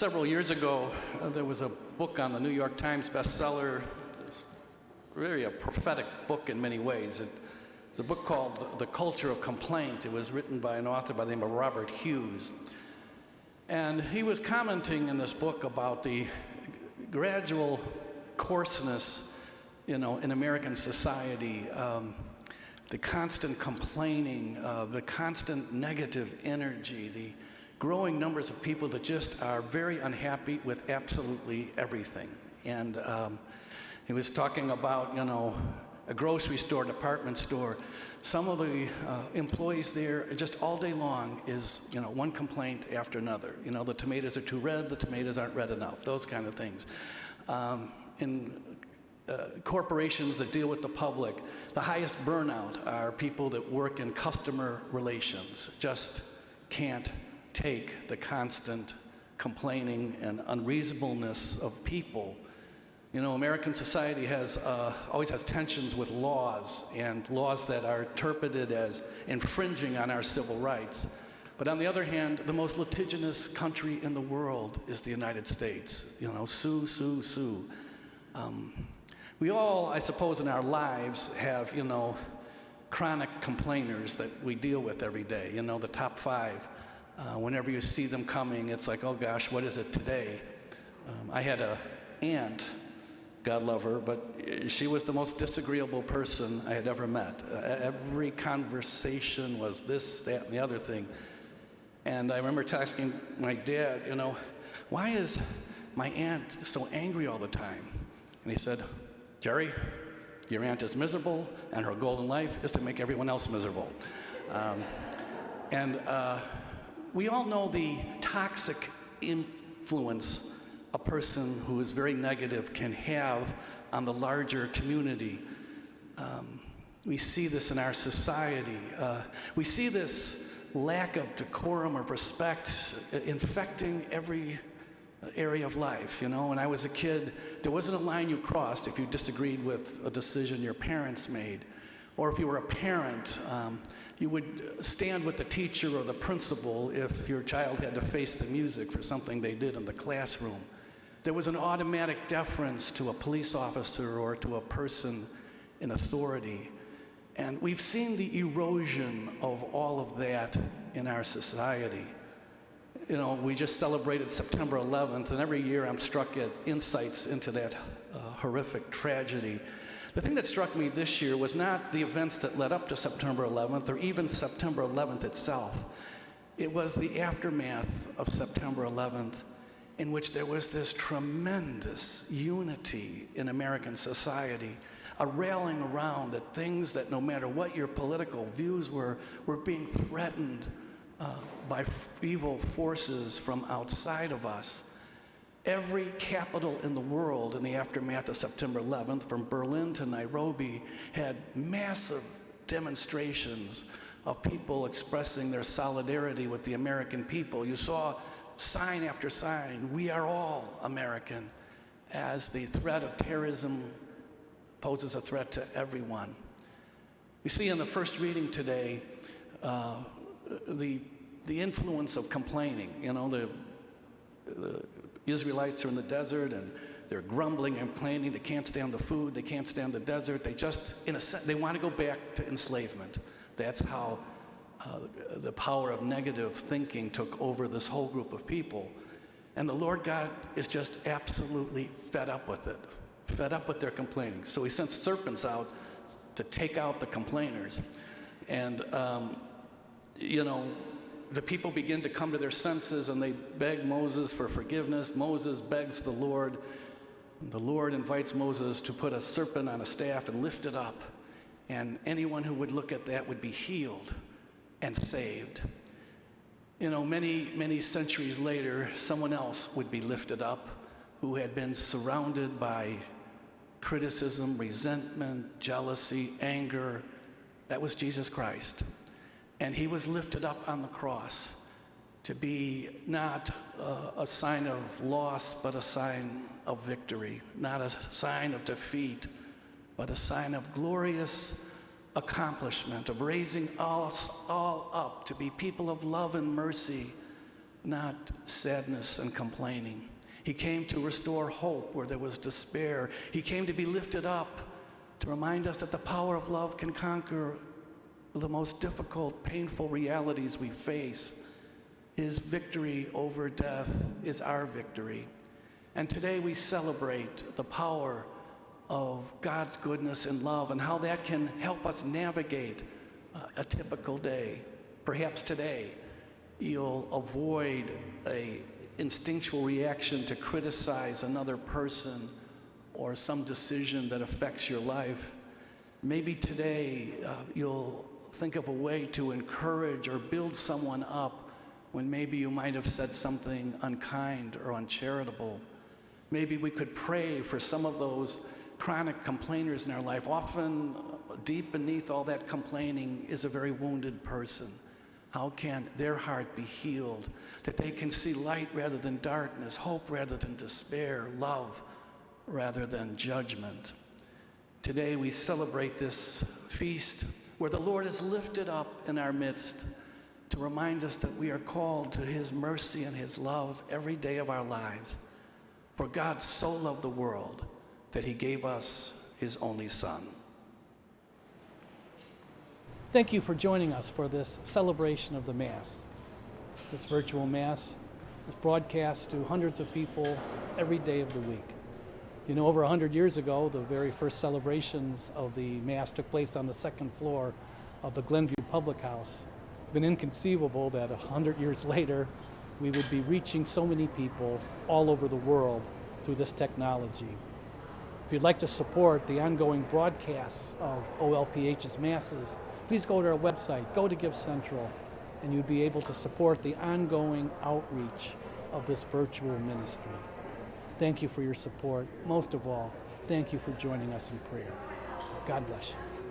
Several years ago, there was a book on the New York Times bestseller. It's really a prophetic book in many ways. It's a book called The Culture of Complaint. It was written by an author by the name of Robert Hughes. And he was commenting in this book about the gradual coarseness, in American society, the constant complaining, the constant negative energy, the growing numbers of people that just are very unhappy with absolutely everything. And he was talking about, a grocery store, department store. Some of the employees there, just all day long is, one complaint after another. The tomatoes are too red, the tomatoes aren't red enough, those kind of things. In corporations that deal with the public, the highest burnout are people that work in customer relations, just can't take the constant complaining and unreasonableness of people. American society always has tensions with laws, and laws that are interpreted as infringing on our civil rights. But on the other hand, the most litigious country in the world is the United States. Sue, sue, sue. We all, I suppose, in our lives have, chronic complainers that we deal with every day, the top 5. Whenever you see them coming, it's like, oh gosh, what is it today? I had an aunt, God love her, but she was the most disagreeable person I had ever met. Every conversation was this, that, and the other thing. And I remember asking my dad, why is my aunt so angry all the time? And he said, Jerry, your aunt is miserable, and her goal in life is to make everyone else miserable. We all know the toxic influence a person who is very negative can have on the larger community. We see this in our society. We see this lack of decorum or respect infecting every area of life. When I was a kid, there wasn't a line you crossed if you disagreed with a decision your parents made. Or if you were a parent, you would stand with the teacher or the principal if your child had to face the music for something they did in the classroom. There was an automatic deference to a police officer or to a person in authority. And we've seen the erosion of all of that in our society. We just celebrated September 11th, and every year I'm struck at insights into that horrific tragedy. The thing that struck me this year was not the events that led up to September 11th or even September 11th itself. It was the aftermath of September 11th, in which there was this tremendous unity in American society, a railing around that things that no matter what your political views were being threatened by evil forces from outside of us. Every capital in the world in the aftermath of September 11th, from Berlin to Nairobi, had massive demonstrations of people expressing their solidarity with the American people. You saw sign after sign, we are all American, as the threat of terrorism poses a threat to everyone. We see in the first reading today the influence of complaining. The Israelites are in the desert and they're grumbling and complaining. They can't stand the food. They can't stand the desert. They just, they want to go back to enslavement. That's how the power of negative thinking took over this whole group of people. And the Lord God is just absolutely fed up with it, fed up with their complaining. So he sent serpents out to take out the complainers. And, the people begin to come to their senses and they beg Moses for forgiveness. Moses begs the Lord. And the Lord invites Moses to put a serpent on a staff and lift it up. And anyone who would look at that would be healed and saved. Many, many centuries later, someone else would be lifted up who had been surrounded by criticism, resentment, jealousy, anger. That was Jesus Christ. And he was lifted up on the cross to be not a sign of loss, but a sign of victory, not a sign of defeat, but a sign of glorious accomplishment, of raising us all up to be people of love and mercy, not sadness and complaining. He came to restore hope where there was despair. He came to be lifted up, to remind us that the power of love can conquer the most difficult, painful realities we face. His victory over death is our victory. And today we celebrate the power of God's goodness and love and how that can help us navigate a typical day. Perhaps today you'll avoid an instinctual reaction to criticize another person or some decision that affects your life. Maybe today you'll think of a way to encourage or build someone up when maybe you might have said something unkind or uncharitable. Maybe we could pray for some of those chronic complainers in our life. Often deep beneath all that complaining is a very wounded person. How can their heart be healed? That they can see light rather than darkness, hope rather than despair, love rather than judgment. Today we celebrate this feast where the Lord is lifted up in our midst to remind us that we are called to His mercy and His love every day of our lives. For God so loved the world that He gave us His only Son. Thank you for joining us for this celebration of the Mass. This virtual Mass is broadcast to hundreds of people every day of the week. You know, over 100 years ago, the very first celebrations of the Mass took place on the second floor of the Glenview Public House. It's been inconceivable that 100 years later, we would be reaching so many people all over the world through this technology. If you'd like to support the ongoing broadcasts of OLPH's Masses, please go to our website, go to Give Central, and you'd be able to support the ongoing outreach of this virtual ministry. Thank you for your support. Most of all, thank you for joining us in prayer. God bless you.